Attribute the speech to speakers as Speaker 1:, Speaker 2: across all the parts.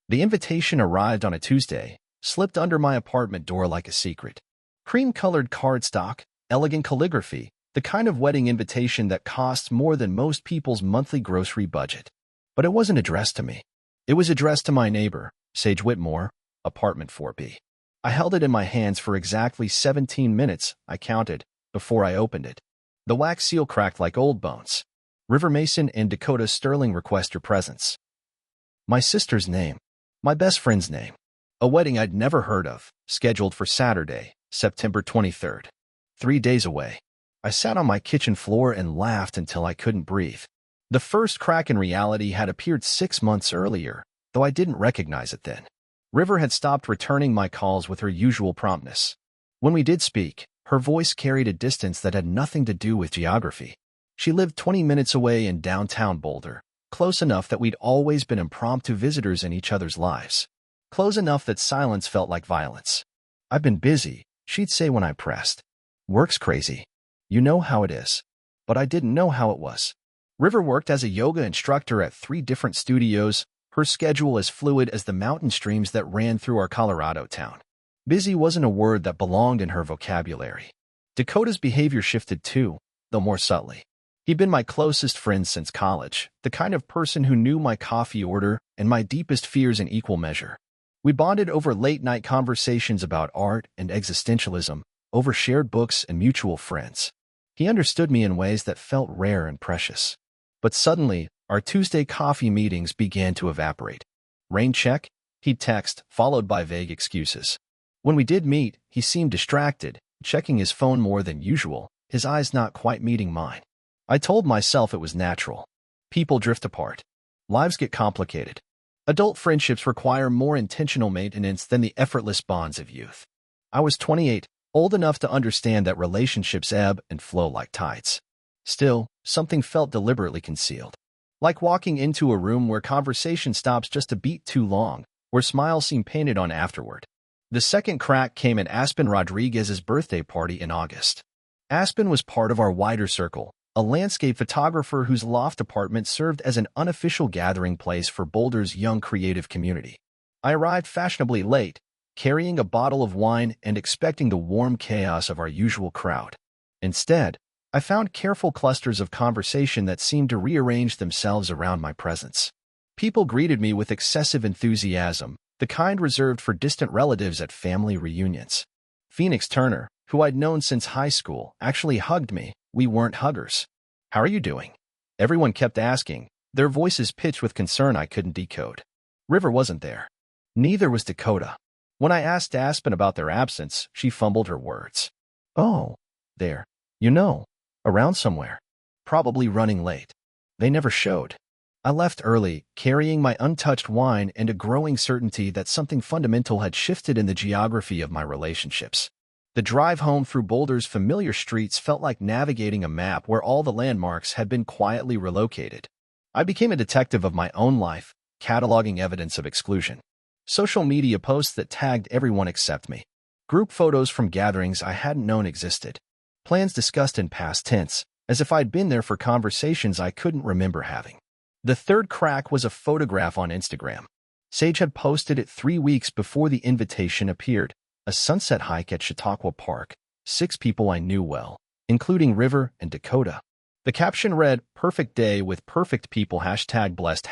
Speaker 1: The invitation arrived on a Tuesday, slipped under my apartment door like a secret. Cream-colored cardstock, elegant calligraphy, the kind of wedding invitation that costs more than most people's monthly grocery budget. But it wasn't addressed to me. It was addressed to my neighbor, Sage Whitmore, apartment 4B. I held it in my hands for exactly 17 minutes, I counted, before I opened it. The wax seal cracked like old bones. River Mason and Dakota Sterling request your presence. My sister's name. My best friend's name. A wedding I'd never heard of, scheduled for Saturday, September 23rd. 3 days away. I sat on my kitchen floor and laughed until I couldn't breathe. The first crack in reality had appeared 6 months earlier, though I didn't recognize it then. River had stopped returning my calls with her usual promptness. When we did speak, her voice carried a distance that had nothing to do with geography. She lived 20 minutes away in downtown Boulder, close enough that we'd always been impromptu visitors in each other's lives. Close enough that silence felt like violence. I've been busy, she'd say when I pressed. Work's crazy. You know how it is. But I didn't know how it was. River worked as a yoga instructor at 3 different studios, her schedule as fluid as the mountain streams that ran through our Colorado town. Busy wasn't a word that belonged in her vocabulary. Dakota's behavior shifted too, though more subtly. He'd been my closest friend since college, the kind of person who knew my coffee order and my deepest fears in equal measure. We bonded over late-night conversations about art and existentialism, over shared books and mutual friends. He understood me in ways that felt rare and precious. But suddenly, our Tuesday coffee meetings began to evaporate. Rain check? He'd text, followed by vague excuses. When we did meet, he seemed distracted, checking his phone more than usual, his eyes not quite meeting mine. I told myself it was natural. People drift apart. Lives get complicated. Adult friendships require more intentional maintenance than the effortless bonds of youth. I was 28, old enough to understand that relationships ebb and flow like tides. Still, something felt deliberately concealed. Like walking into a room where conversation stops just a beat too long, where smiles seem painted on afterward. The second crack came at Aspen Rodriguez's birthday party in August. Aspen was part of our wider circle, a landscape photographer whose loft apartment served as an unofficial gathering place for Boulder's young creative community. I arrived fashionably late, carrying a bottle of wine and expecting the warm chaos of our usual crowd. Instead, I found careful clusters of conversation that seemed to rearrange themselves around my presence. People greeted me with excessive enthusiasm, the kind reserved for distant relatives at family reunions. Phoenix Turner, who I'd known since high school, actually hugged me. We weren't huggers. How are you doing? Everyone kept asking, their voices pitched with concern I couldn't decode. River wasn't there. Neither was Dakota. When I asked Aspen about their absence, she fumbled her words. Oh, there. Around somewhere. Probably running late. They never showed. I left early, carrying my untouched wine and a growing certainty that something fundamental had shifted in the geography of my relationships. The drive home through Boulder's familiar streets felt like navigating a map where all the landmarks had been quietly relocated. I became a detective of my own life, cataloging evidence of exclusion. Social media posts that tagged everyone except me. Group photos from gatherings I hadn't known existed. Plans discussed in past tense, as if I'd been there for conversations I couldn't remember having. The third crack was a photograph on Instagram. Sage had posted it 3 weeks before the invitation appeared. A sunset hike at Chautauqua Park, 6 people I knew well, including River and Dakota. The caption read, "Perfect day with perfect people, #blessed,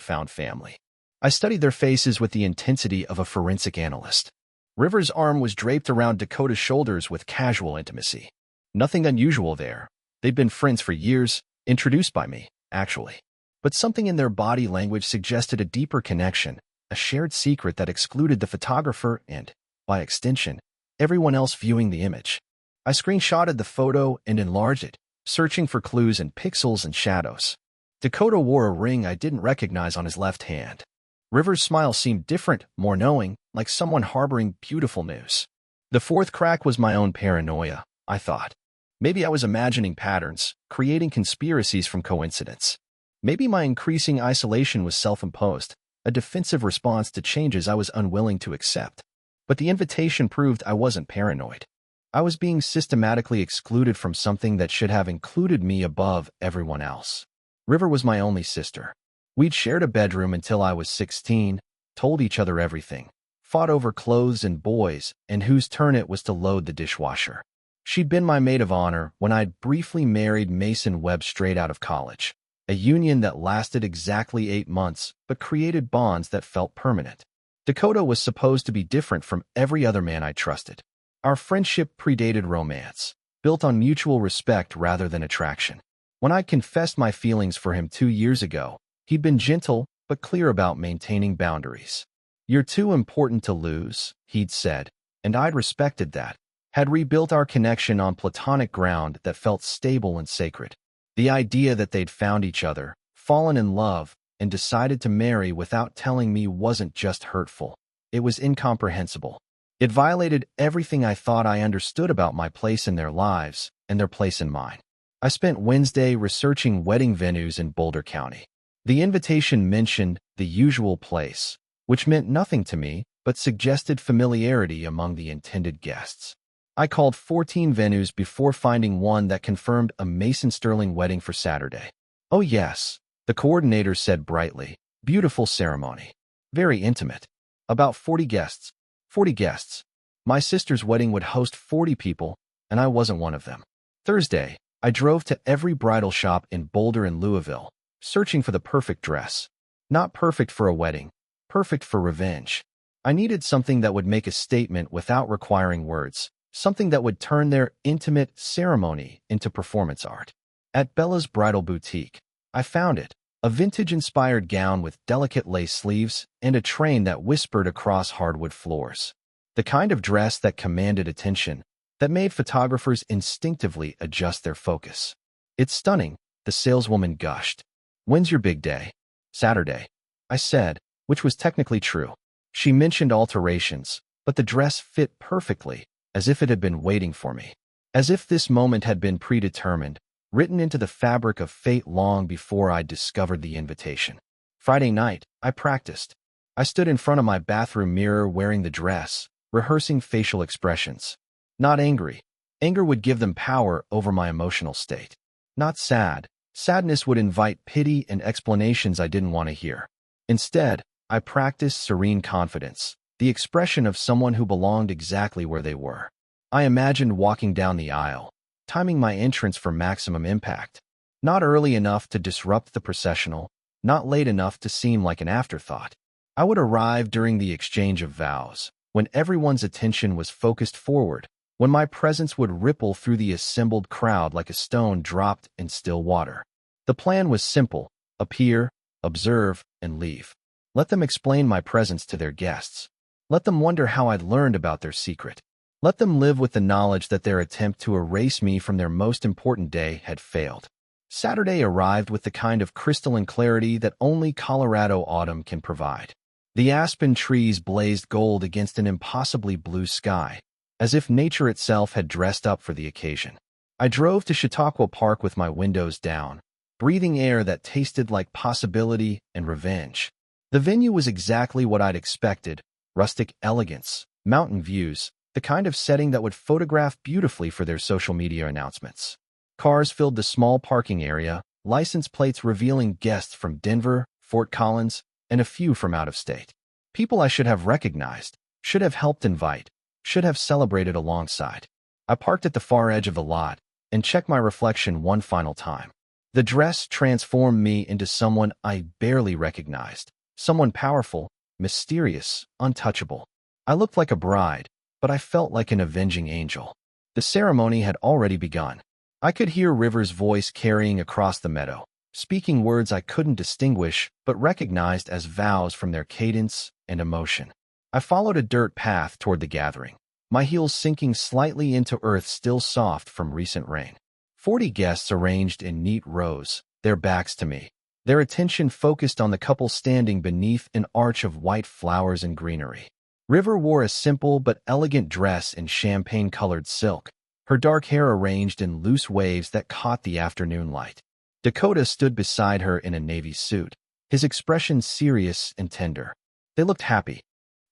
Speaker 1: #found family." I studied their faces with the intensity of a forensic analyst. River's arm was draped around Dakota's shoulders with casual intimacy. Nothing unusual there. They'd been friends for years, introduced by me, actually. But something in their body language suggested a deeper connection, a shared secret that excluded the photographer and, by extension, everyone else viewing the image. I screenshotted the photo and enlarged it, searching for clues in pixels and shadows. Dakota wore a ring I didn't recognize on his left hand. River's smile seemed different, more knowing, like someone harboring beautiful news. The fourth crack was my own paranoia, I thought. Maybe I was imagining patterns, creating conspiracies from coincidence. Maybe my increasing isolation was self-imposed, a defensive response to changes I was unwilling to accept. But the invitation proved I wasn't paranoid. I was being systematically excluded from something that should have included me above everyone else. River was my only sister. We'd shared a bedroom until I was 16, told each other everything, fought over clothes and boys, and whose turn it was to load the dishwasher. She'd been my maid of honor when I'd briefly married Mason Webb straight out of college, a union that lasted exactly 8 months but created bonds that felt permanent. Dakota was supposed to be different from every other man I trusted. Our friendship predated romance, built on mutual respect rather than attraction. When I confessed my feelings for him 2 years ago, he'd been gentle but clear about maintaining boundaries. "You're too important to lose," he'd said, and I'd respected that, had rebuilt our connection on platonic ground that felt stable and sacred. The idea that they'd found each other, fallen in love, and decided to marry without telling me wasn't just hurtful. It was incomprehensible. It violated everything I thought I understood about my place in their lives and their place in mine. I spent Wednesday researching wedding venues in Boulder County. The invitation mentioned the usual place, which meant nothing to me but suggested familiarity among the intended guests. I called 14 venues before finding one that confirmed a Mason Sterling wedding for Saturday. "Oh yes," the coordinator said brightly. "Beautiful ceremony. Very intimate. About 40 guests. 40 guests. My sister's wedding would host 40 people, and I wasn't one of them." Thursday, I drove to every bridal shop in Boulder and Louisville, searching for the perfect dress. Not perfect for a wedding, perfect for revenge. I needed something that would make a statement without requiring words, something that would turn their intimate ceremony into performance art. At Bella's Bridal Boutique, I found it, a vintage-inspired gown with delicate lace sleeves and a train that whispered across hardwood floors. The kind of dress that commanded attention, that made photographers instinctively adjust their focus. "It's stunning," the saleswoman gushed. "When's your big day?" "Saturday," I said, which was technically true. She mentioned alterations, but the dress fit perfectly, as if it had been waiting for me. As if this moment had been predetermined, written into the fabric of fate long before I discovered the invitation. Friday night, I practiced. I stood in front of my bathroom mirror wearing the dress, rehearsing facial expressions. Not angry. Anger would give them power over my emotional state. Not sad. Sadness would invite pity and explanations I didn't want to hear. Instead, I practiced serene confidence, the expression of someone who belonged exactly where they were. I imagined walking down the aisle, timing my entrance for maximum impact. Not early enough to disrupt the processional, not late enough to seem like an afterthought. I would arrive during the exchange of vows, when everyone's attention was focused forward, when my presence would ripple through the assembled crowd like a stone dropped in still water. The plan was simple: appear, observe, and leave. Let them explain my presence to their guests. Let them wonder how I'd learned about their secret. Let them live with the knowledge that their attempt to erase me from their most important day had failed. Saturday arrived with the kind of crystalline clarity that only Colorado autumn can provide. The aspen trees blazed gold against an impossibly blue sky, as if nature itself had dressed up for the occasion. I drove to Chautauqua Park with my windows down, breathing air that tasted like possibility and revenge. The venue was exactly what I'd expected: rustic elegance, mountain views, the kind of setting that would photograph beautifully for their social media announcements. Cars filled the small parking area, license plates revealing guests from Denver, Fort Collins, and a few from out of state. People I should have recognized, should have helped invite, should have celebrated alongside. I parked at the far edge of the lot and checked my reflection one final time. The dress transformed me into someone I barely recognized, someone powerful, mysterious, untouchable. I looked like a bride, but I felt like an avenging angel. The ceremony had already begun. I could hear River's voice carrying across the meadow, speaking words I couldn't distinguish but recognized as vows from their cadence and emotion. I followed a dirt path toward the gathering, my heels sinking slightly into earth still soft from recent rain. 40 guests arranged in neat rows, their backs to me, their attention focused on the couple standing beneath an arch of white flowers and greenery. River wore a simple but elegant dress in champagne-colored silk, her dark hair arranged in loose waves that caught the afternoon light. Dakota stood beside her in a navy suit, his expression serious and tender. They looked happy.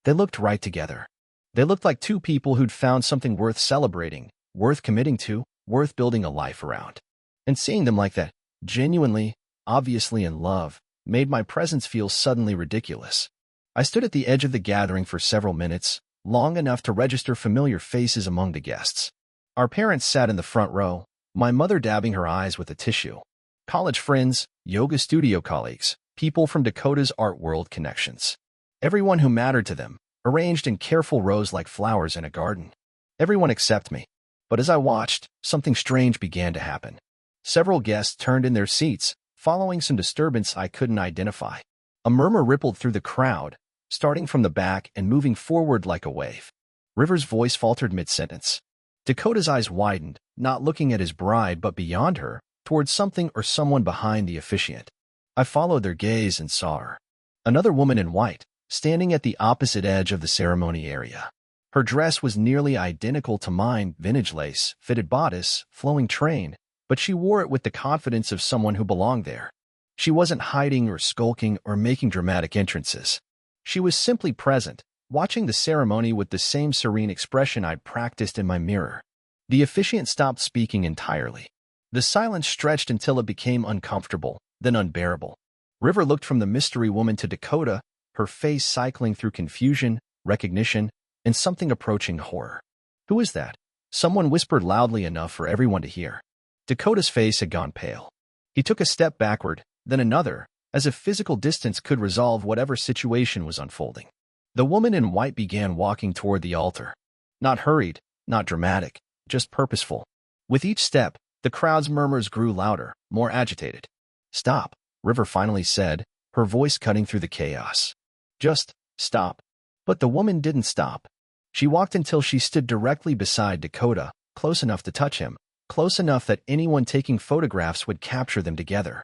Speaker 1: They looked right together. They looked like two people who'd found something worth celebrating, worth committing to, worth building a life around. And seeing them like that, genuinely, obviously in love, made my presence feel suddenly ridiculous. I stood at the edge of the gathering for several minutes, long enough to register familiar faces among the guests. Our parents sat in the front row, my mother dabbing her eyes with a tissue. College friends, yoga studio colleagues, people from Dakota's art world connections. Everyone who mattered to them, arranged in careful rows like flowers in a garden. Everyone except me. But as I watched, something strange began to happen. Several guests turned in their seats, following some disturbance I couldn't identify. A murmur rippled through the crowd, starting from the back and moving forward like a wave. River's voice faltered mid-sentence. Dakota's eyes widened, not looking at his bride but beyond her, towards something or someone behind the officiant. I followed their gaze and saw her. Another woman in white, standing at the opposite edge of the ceremony area. Her dress was nearly identical to mine, vintage lace, fitted bodice, flowing train, but she wore it with the confidence of someone who belonged there. She wasn't hiding or skulking or making dramatic entrances. She was simply present, watching the ceremony with the same serene expression I'd practiced in my mirror. The officiant stopped speaking entirely. The silence stretched until it became uncomfortable, then unbearable. River looked from the mystery woman to Dakota, her face cycling through confusion, recognition, and something approaching horror. "Who is that?" Someone whispered loudly enough for everyone to hear. Dakota's face had gone pale. He took a step backward, then another, as if physical distance could resolve whatever situation was unfolding. The woman in white began walking toward the altar. Not hurried, not dramatic, just purposeful. With each step, the crowd's murmurs grew louder, more agitated. "Stop," River finally said, her voice cutting through the chaos. "Just stop." But the woman didn't stop. She walked until she stood directly beside Dakota, close enough to touch him, close enough that anyone taking photographs would capture them together.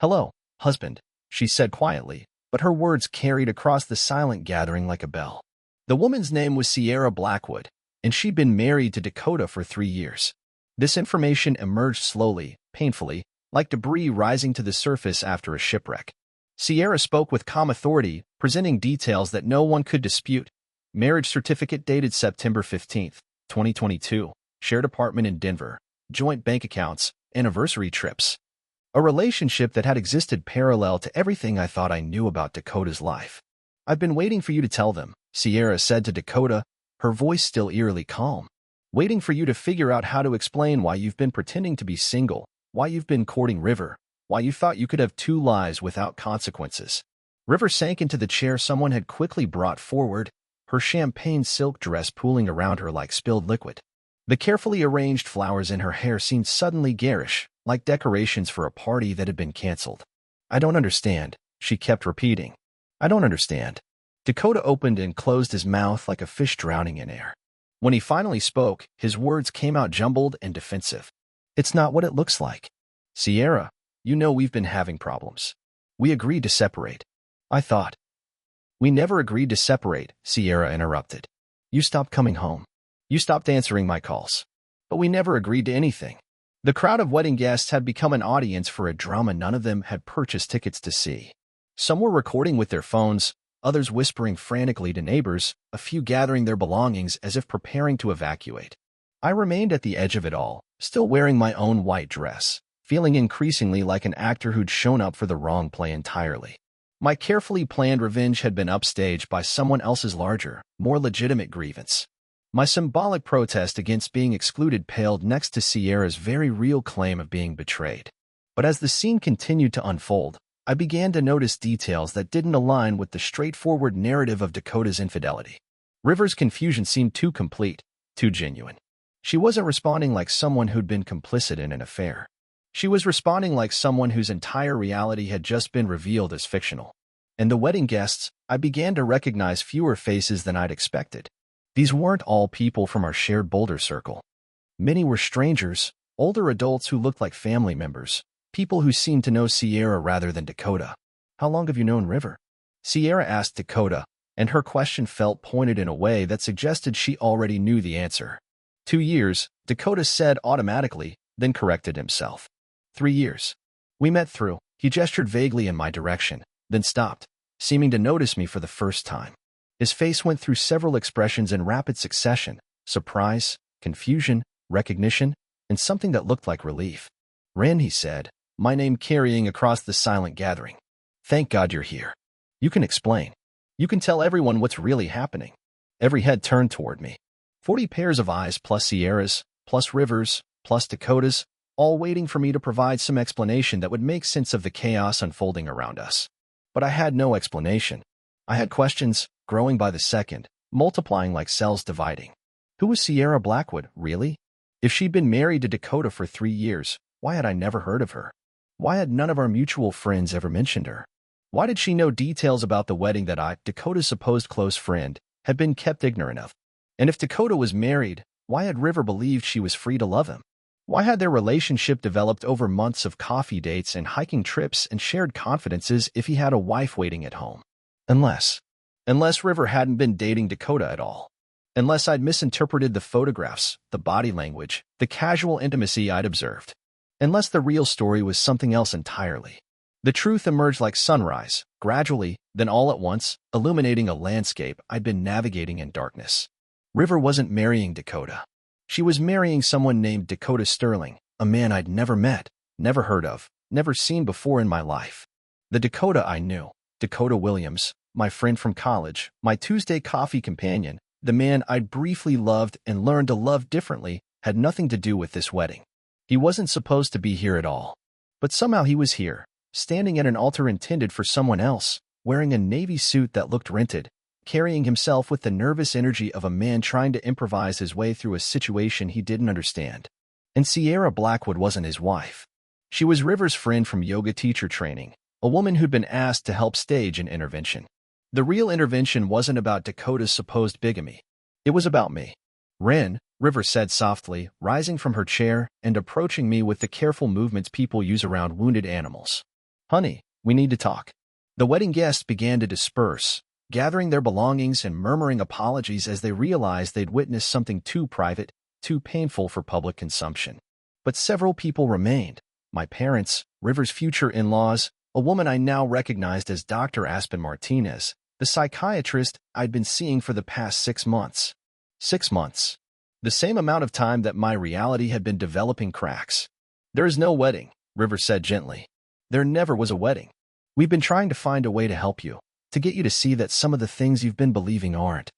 Speaker 1: "Hello, husband," she said quietly, but her words carried across the silent gathering like a bell. The woman's name was Sierra Blackwood, and she'd been married to Dakota for 3 years. This information emerged slowly, painfully, like debris rising to the surface after a shipwreck. Sierra spoke with calm authority, presenting details that no one could dispute. Marriage certificate dated September 15, 2022, shared apartment in Denver, joint bank accounts, anniversary trips. A relationship that had existed parallel to everything I thought I knew about Dakota's life. "I've been waiting for you to tell them," Sierra said to Dakota, her voice still eerily calm. "Waiting for you to figure out how to explain why you've been pretending to be single, why you've been courting River, why you thought you could have 2 lives without consequences." River sank into the chair someone had quickly brought forward, her champagne silk dress pooling around her like spilled liquid. The carefully arranged flowers in her hair seemed suddenly garish, like decorations for a party that had been canceled. "I don't understand," she kept repeating. "I don't understand." Dakota opened and closed his mouth like a fish drowning in air. When he finally spoke, his words came out jumbled and defensive. "It's not what it looks like. Sierra, you know we've been having problems. We agreed to separate. I thought." "We never agreed to separate," Sierra interrupted. "You stopped coming home. You stopped answering my calls. But we never agreed to anything." The crowd of wedding guests had become an audience for a drama none of them had purchased tickets to see. Some were recording with their phones, others whispering frantically to neighbors, a few gathering their belongings as if preparing to evacuate. I remained at the edge of it all, still wearing my own white dress, feeling increasingly like an actor who'd shown up for the wrong play entirely. My carefully planned revenge had been upstaged by someone else's larger, more legitimate grievance. My symbolic protest against being excluded paled next to Sierra's very real claim of being betrayed. But as the scene continued to unfold, I began to notice details that didn't align with the straightforward narrative of Dakota's infidelity. River's confusion seemed too complete, too genuine. She wasn't responding like someone who'd been complicit in an affair. She was responding like someone whose entire reality had just been revealed as fictional. And the wedding guests, I began to recognize fewer faces than I'd expected. These weren't all people from our shared Boulder circle. Many were strangers, older adults who looked like family members, people who seemed to know Sierra rather than Dakota. "How long have you known River?" Sierra asked Dakota, and her question felt pointed in a way that suggested she already knew the answer. 2 years, Dakota said automatically, then corrected himself. 3 years. We met through. He gestured vaguely in my direction, then stopped, seeming to notice me for the first time. His face went through several expressions in rapid succession: surprise, confusion, recognition, and something that looked like relief. "Ren," he said, my name carrying across the silent gathering. "Thank God you're here. You can explain." You can tell everyone what's really happening. Every head turned toward me. 40 pairs of eyes plus Sierras, plus Rivers, plus Dakotas, all waiting for me to provide some explanation that would make sense of the chaos unfolding around us. But I had no explanation. I had questions, growing by the second, multiplying like cells dividing. Who was Sierra Blackwood, really? If she'd been married to Dakota for 3 years, why had I never heard of her? Why had none of our mutual friends ever mentioned her? Why did she know details about the wedding that I, Dakota's supposed close friend, had been kept ignorant of? And if Dakota was married, why had River believed she was free to love him? Why had their relationship developed over months of coffee dates and hiking trips and shared confidences if he had a wife waiting at home? Unless River hadn't been dating Dakota at all. Unless I'd misinterpreted the photographs, the body language, the casual intimacy I'd observed. Unless the real story was something else entirely. The truth emerged like sunrise, gradually, then all at once, illuminating a landscape I'd been navigating in darkness. River wasn't marrying Dakota. She was marrying someone named Dakota Sterling, a man I'd never met, never heard of, never seen before in my life. The Dakota I knew, Dakota Williams, my friend from college, my Tuesday coffee companion, the man I'd briefly loved and learned to love differently, had nothing to do with this wedding. He wasn't supposed to be here at all. But somehow he was here, standing at an altar intended for someone else, wearing a navy suit that looked rented, carrying himself with the nervous energy of a man trying to improvise his way through a situation he didn't understand. And Sierra Blackwood wasn't his wife. She was River's friend from yoga teacher training, a woman who'd been asked to help stage an intervention. The real intervention wasn't about Dakota's supposed bigamy. It was about me. "Ren," River said softly, rising from her chair and approaching me with the careful movements people use around wounded animals. "Honey, we need to talk." The wedding guests began to disperse, gathering their belongings and murmuring apologies as they realized they'd witnessed something too private, too painful for public consumption. But several people remained. My parents, River's future in-laws, a woman I now recognized as Dr. Aspen Martinez, the psychiatrist I'd been seeing for the past 6 months. 6 months. The same amount of time that my reality had been developing cracks. "There is no wedding," River said gently. "There never was a wedding. We've been trying to find a way to help you, to get you to see that some of the things you've been believing aren't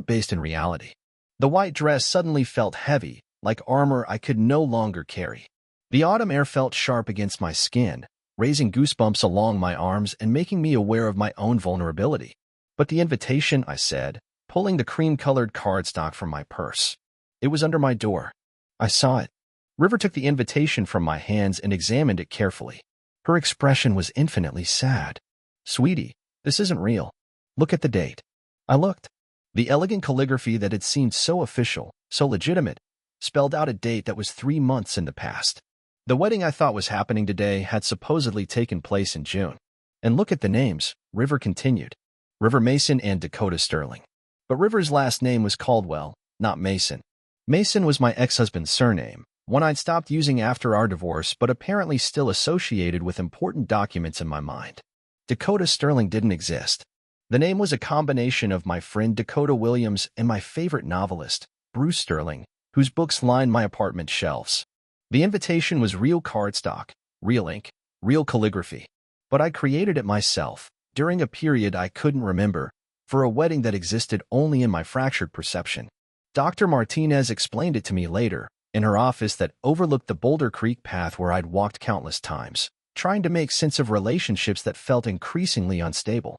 Speaker 1: based in reality." The white dress suddenly felt heavy, like armor I could no longer carry. The autumn air felt sharp against my skin, raising goosebumps along my arms and making me aware of my own vulnerability. "But the invitation," I said, pulling the cream-colored cardstock from my purse. "It was under my door. I saw it." River took the invitation from my hands and examined it carefully. Her expression was infinitely sad. "Sweetie, this isn't real. Look at the date." I looked. The elegant calligraphy that had seemed so official, so legitimate, spelled out a date that was 3 months in the past. The wedding I thought was happening today had supposedly taken place in June. "And look at the names," River continued. "River Mason and Dakota Sterling. But River's last name was Caldwell, not Mason. Mason was my ex-husband's surname, one I'd stopped using after our divorce but apparently still associated with important documents in my mind. Dakota Sterling didn't exist. The name was a combination of my friend Dakota Williams and my favorite novelist, Bruce Sterling, whose books lined my apartment shelves. The invitation was real cardstock, real ink, real calligraphy. But I created it myself, during a period I couldn't remember, for a wedding that existed only in my fractured perception. Dr. Martinez explained it to me later, in her office that overlooked the Boulder Creek path where I'd walked countless times, trying to make sense of relationships that felt increasingly unstable.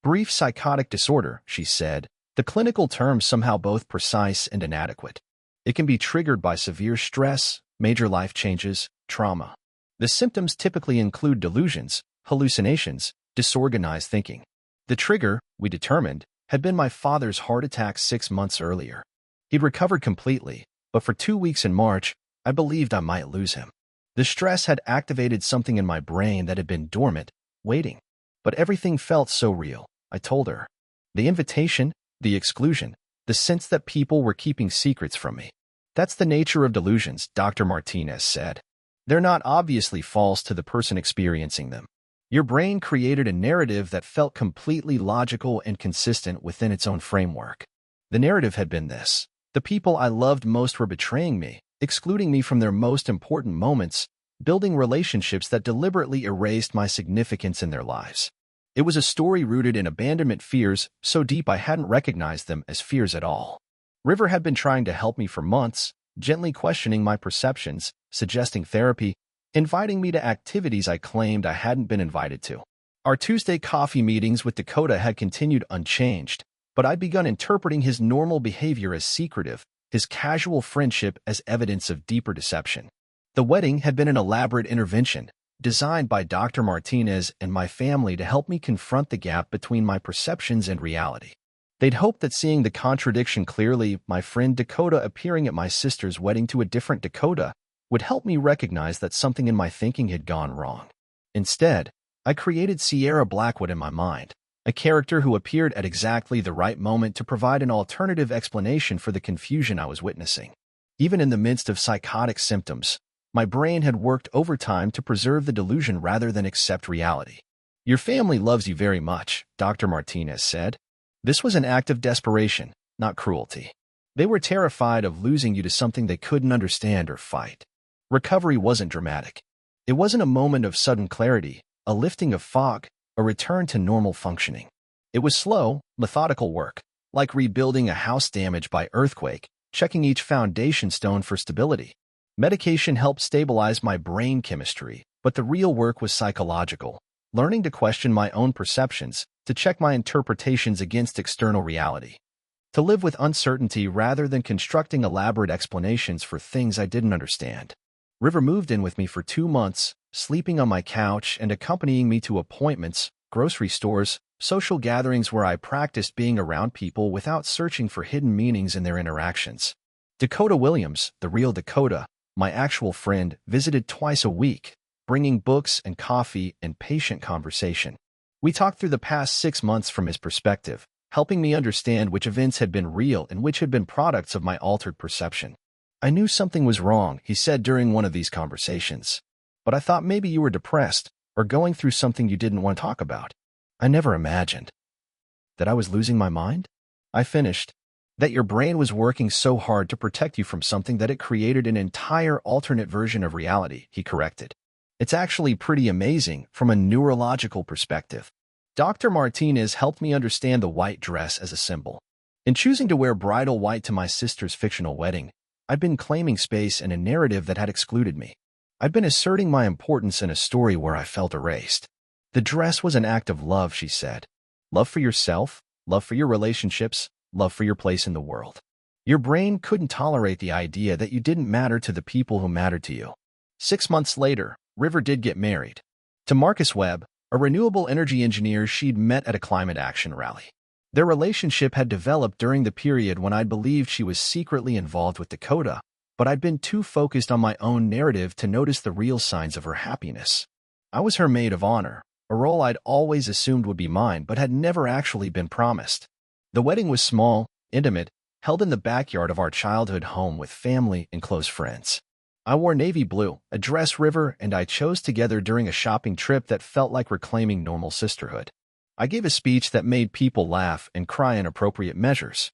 Speaker 1: "Brief psychotic disorder," she said, the clinical term somehow both precise and inadequate. "It can be triggered by severe stress, major life changes, trauma. The symptoms typically include delusions, hallucinations, disorganized thinking. The trigger, we determined, had been my father's heart attack 6 months earlier. He'd recovered completely, but for 2 weeks in March, I believed I might lose him. The stress had activated something in my brain that had been dormant, waiting. But everything felt so real," I told her. "The invitation, the exclusion, the sense that people were keeping secrets from me. That's the nature of delusions," Dr. Martinez said. "They're not obviously false to the person experiencing them. Your brain created a narrative that felt completely logical and consistent within its own framework. The narrative had been this: the people I loved most were betraying me, excluding me from their most important moments, building relationships that deliberately erased my significance in their lives. It was a story rooted in abandonment fears so deep I hadn't recognized them as fears at all. River had been trying to help me for months, gently questioning my perceptions, suggesting therapy, inviting me to activities I claimed I hadn't been invited to. Our Tuesday coffee meetings with Dakota had continued unchanged, but I'd begun interpreting his normal behavior as secretive, his casual friendship as evidence of deeper deception. The wedding had been an elaborate intervention, designed by Dr. Martinez and my family to help me confront the gap between my perceptions and reality. They'd hoped that seeing the contradiction clearly, my friend Dakota appearing at my sister's wedding to a different Dakota, would help me recognize that something in my thinking had gone wrong. Instead, I created Sierra Blackwood in my mind, a character who appeared at exactly the right moment to provide an alternative explanation for the confusion I was witnessing. Even in the midst of psychotic symptoms, my brain had worked overtime to preserve the delusion rather than accept reality. "Your family loves you very much," Dr. Martinez said. This was an act of desperation, not cruelty. They were terrified of losing you to something they couldn't understand or fight. Recovery wasn't dramatic. It wasn't a moment of sudden clarity, a lifting of fog, a return to normal functioning. It was slow, methodical work, like rebuilding a house damaged by earthquake, checking each foundation stone for stability. Medication helped stabilize my brain chemistry, but the real work was psychological, learning to question my own perceptions, to check my interpretations against external reality, to live with uncertainty rather than constructing elaborate explanations for things I didn't understand. River moved in with me for 2 months, sleeping on my couch and accompanying me to appointments, grocery stores, social gatherings where I practiced being around people without searching for hidden meanings in their interactions. Dakota Williams, the real Dakota, my actual friend, visited twice a week, bringing books and coffee and patient conversation. We talked through the past 6 months from his perspective, helping me understand which events had been real and which had been products of my altered perception. "I knew something was wrong," he said during one of these conversations. "But I thought maybe you were depressed or going through something you didn't want to talk about. I never imagined that I was losing my mind?" I finished. "That your brain was working so hard to protect you from something that it created an entire alternate version of reality," he corrected. "It's actually pretty amazing from a neurological perspective." Dr. Martinez helped me understand the white dress as a symbol. In choosing to wear bridal white to my sister's fictional wedding, I'd been claiming space in a narrative that had excluded me. I'd been asserting my importance in a story where I felt erased. "The dress was an act of love," she said. "Love for yourself, love for your relationships, love for your place in the world. Your brain couldn't tolerate the idea that you didn't matter to the people who mattered to you." 6 months later, River did get married to Marcus Webb, a renewable energy engineer she'd met at a climate action rally. Their relationship had developed during the period when I'd believed she was secretly involved with Dakota, but I'd been too focused on my own narrative to notice the real signs of her happiness. I was her maid of honor, a role I'd always assumed would be mine but had never actually been promised. The wedding was small, intimate, held in the backyard of our childhood home with family and close friends. I wore navy blue, a dress River and I chose together during a shopping trip that felt like reclaiming normal sisterhood. I gave a speech that made people laugh and cry in appropriate measures.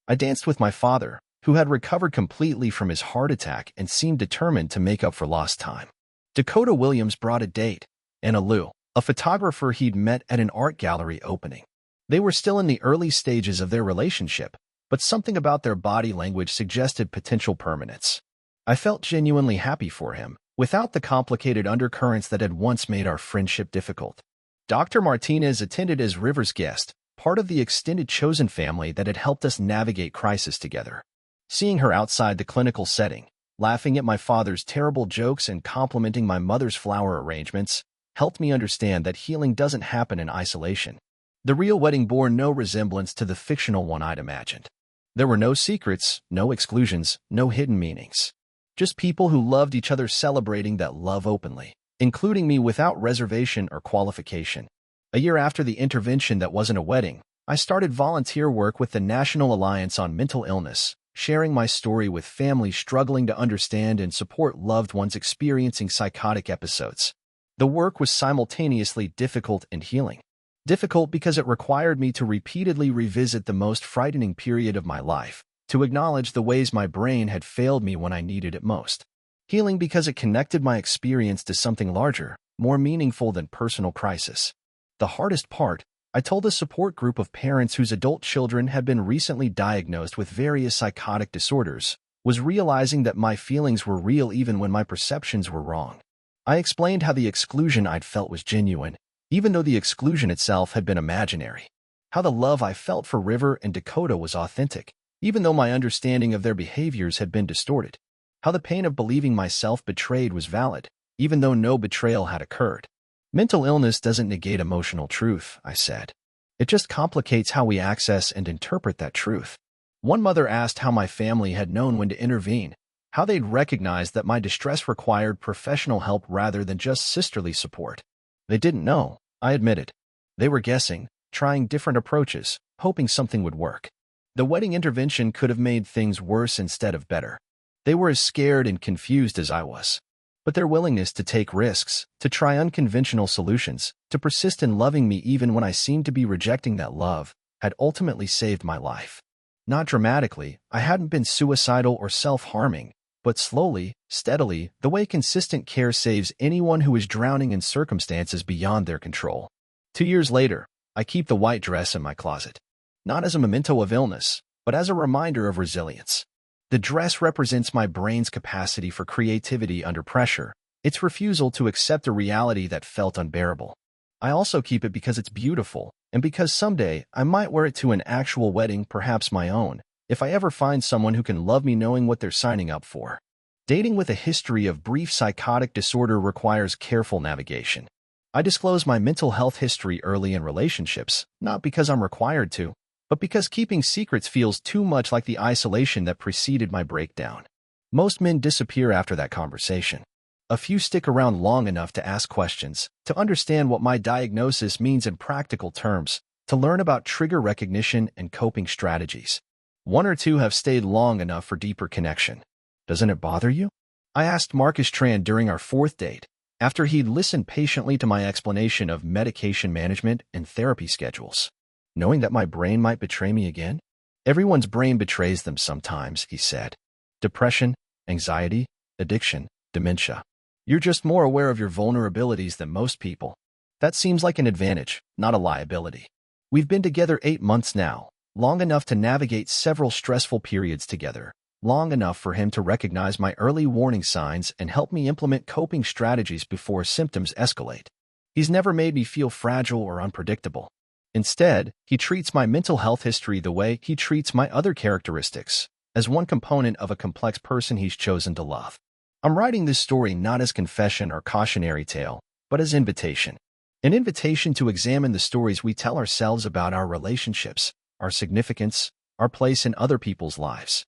Speaker 1: I danced with my father, who had recovered completely from his heart attack and seemed determined to make up for lost time. Dakota Williams brought a date, Anna Lou, a photographer he'd met at an art gallery opening. They were still in the early stages of their relationship, but something about their body language suggested potential permanence. I felt genuinely happy for him, without the complicated undercurrents that had once made our friendship difficult. Dr. Martinez attended as River's guest, part of the extended chosen family that had helped us navigate crisis together. Seeing her outside the clinical setting, laughing at my father's terrible jokes and complimenting my mother's flower arrangements, helped me understand that healing doesn't happen in isolation. The real wedding bore no resemblance to the fictional one I'd imagined. There were no secrets, no exclusions, no hidden meanings. Just people who loved each other celebrating that love openly, including me without reservation or qualification. A year after the intervention that wasn't a wedding, I started volunteer work with the National Alliance on Mental Illness, sharing my story with families struggling to understand and support loved ones experiencing psychotic episodes. The work was simultaneously difficult and healing. Difficult because it required me to repeatedly revisit the most frightening period of my life, to acknowledge the ways my brain had failed me when I needed it most. Healing because it connected my experience to something larger, more meaningful than personal crisis. The hardest part, I told a support group of parents whose adult children had been recently diagnosed with various psychotic disorders, was realizing that my feelings were real even when my perceptions were wrong. I explained how the exclusion I'd felt was genuine, even though the exclusion itself had been imaginary. How the love I felt for River and Dakota was authentic, even though my understanding of their behaviors had been distorted. How the pain of believing myself betrayed was valid, even though no betrayal had occurred. Mental illness doesn't negate emotional truth, I said. It just complicates how we access and interpret that truth. One mother asked how my family had known when to intervene, how they'd recognized that my distress required professional help rather than just sisterly support. They didn't know, I admitted. They were guessing, trying different approaches, hoping something would work. The wedding intervention could have made things worse instead of better. They were as scared and confused as I was. But their willingness to take risks, to try unconventional solutions, to persist in loving me even when I seemed to be rejecting that love, had ultimately saved my life. Not dramatically, I hadn't been suicidal or self-harming, but slowly, steadily, the way consistent care saves anyone who is drowning in circumstances beyond their control. 2 years later, I keep the white dress in my closet. Not as a memento of illness, but as a reminder of resilience. The dress represents my brain's capacity for creativity under pressure, its refusal to accept a reality that felt unbearable. I also keep it because it's beautiful, and because someday I might wear it to an actual wedding, perhaps my own, if I ever find someone who can love me knowing what they're signing up for. Dating with a history of brief psychotic disorder requires careful navigation. I disclose my mental health history early in relationships, not because I'm required to, but because keeping secrets feels too much like the isolation that preceded my breakdown. Most men disappear after that conversation. A few stick around long enough to ask questions, to understand what my diagnosis means in practical terms, to learn about trigger recognition and coping strategies. 1 or 2 have stayed long enough for deeper connection. Doesn't it bother you? I asked Marcus Tran during our 4th date, after he'd listened patiently to my explanation of medication management and therapy schedules. Knowing that my brain might betray me again? Everyone's brain betrays them sometimes, he said. Depression, anxiety, addiction, dementia. You're just more aware of your vulnerabilities than most people. That seems like an advantage, not a liability. We've been together 8 months now, long enough to navigate several stressful periods together, long enough for him to recognize my early warning signs and help me implement coping strategies before symptoms escalate. He's never made me feel fragile or unpredictable. Instead, he treats my mental health history the way he treats my other characteristics, as one component of a complex person he's chosen to love. I'm writing this story not as confession or cautionary tale, but as invitation. An invitation to examine the stories we tell ourselves about our relationships, our significance, our place in other people's lives.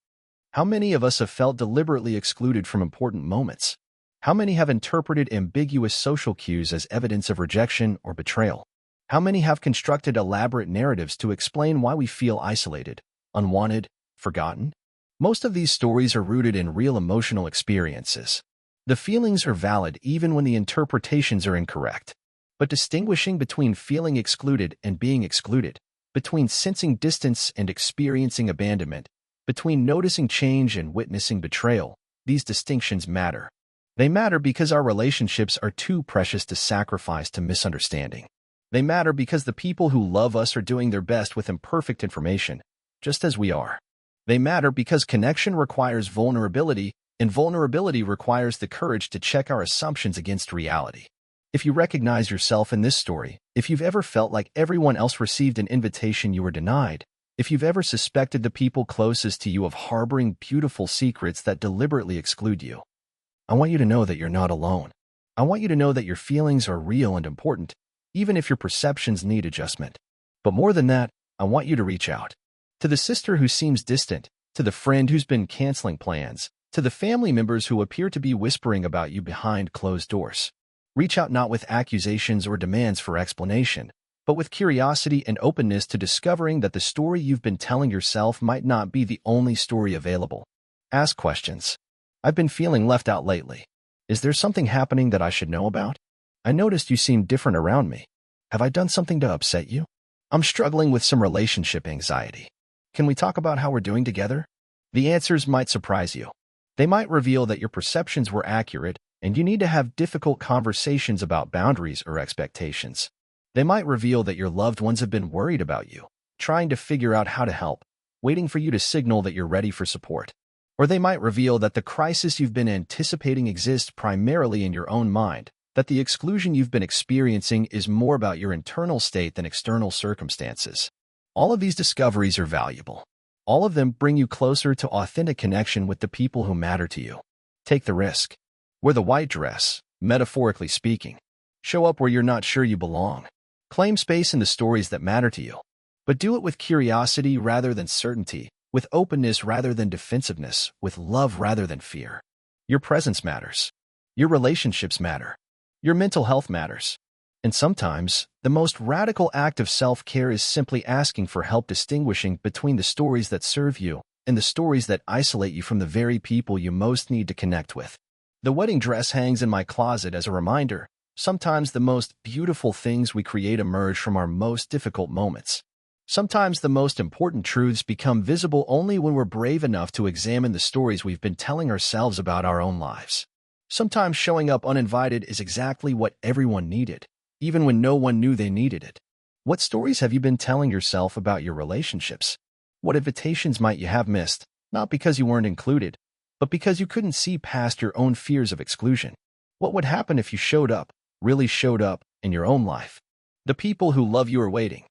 Speaker 1: How many of us have felt deliberately excluded from important moments? How many have interpreted ambiguous social cues as evidence of rejection or betrayal? How many have constructed elaborate narratives to explain why we feel isolated, unwanted, forgotten? Most of these stories are rooted in real emotional experiences. The feelings are valid even when the interpretations are incorrect. But distinguishing between feeling excluded and being excluded, between sensing distance and experiencing abandonment, between noticing change and witnessing betrayal, these distinctions matter. They matter because our relationships are too precious to sacrifice to misunderstanding. They matter because the people who love us are doing their best with imperfect information, just as we are. They matter because connection requires vulnerability, and vulnerability requires the courage to check our assumptions against reality. If you recognize yourself in this story, if you've ever felt like everyone else received an invitation you were denied, if you've ever suspected the people closest to you of harboring beautiful secrets that deliberately exclude you, I want you to know that you're not alone. I want you to know that your feelings are real and important, even if your perceptions need adjustment. But more than that, I want you to reach out. To the sister who seems distant, to the friend who's been canceling plans, to the family members who appear to be whispering about you behind closed doors. Reach out not with accusations or demands for explanation, but with curiosity and openness to discovering that the story you've been telling yourself might not be the only story available. Ask questions. I've been feeling left out lately. Is there something happening that I should know about? I noticed you seem different around me. Have I done something to upset you? I'm struggling with some relationship anxiety. Can we talk about how we're doing together? The answers might surprise you. They might reveal that your perceptions were accurate and you need to have difficult conversations about boundaries or expectations. They might reveal that your loved ones have been worried about you, trying to figure out how to help, waiting for you to signal that you're ready for support. Or they might reveal that the crisis you've been anticipating exists primarily in your own mind, that the exclusion you've been experiencing is more about your internal state than external circumstances. All of these discoveries are valuable. All of them bring you closer to authentic connection with the people who matter to you. Take the risk. Wear the white dress, metaphorically speaking. Show up where you're not sure you belong. Claim space in the stories that matter to you. But do it with curiosity rather than certainty, with openness rather than defensiveness, with love rather than fear. Your presence matters. Your relationships matter. Your mental health matters. And sometimes, the most radical act of self-care is simply asking for help distinguishing between the stories that serve you and the stories that isolate you from the very people you most need to connect with. The wedding dress hangs in my closet as a reminder. Sometimes the most beautiful things we create emerge from our most difficult moments. Sometimes the most important truths become visible only when we're brave enough to examine the stories we've been telling ourselves about our own lives. Sometimes showing up uninvited is exactly what everyone needed, even when no one knew they needed it. What stories have you been telling yourself about your relationships? What invitations might you have missed, not because you weren't included, but because you couldn't see past your own fears of exclusion? What would happen if you showed up, really showed up, in your own life? The people who love you are waiting.